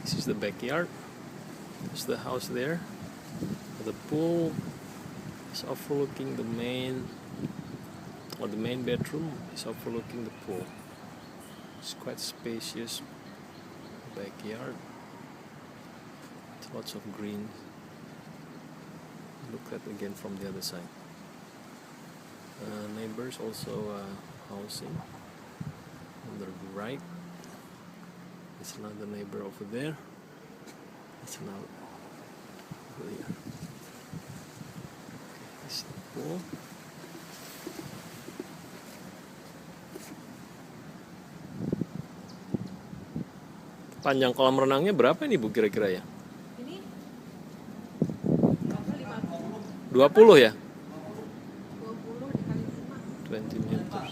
This is the backyard. There's the house there. The pool is overlooking the main bedroom is overlooking the pool. It's quite spacious backyard. It's lots of green. Look at again from the other side. Neighbors also housing on the right. There's another neighbor over there. There's another over here. This is the pool. Panjang kolam renangnya berapa ini Bu kira-kira ya? Ini 20 ya? 20 dikali 5. 20 meters.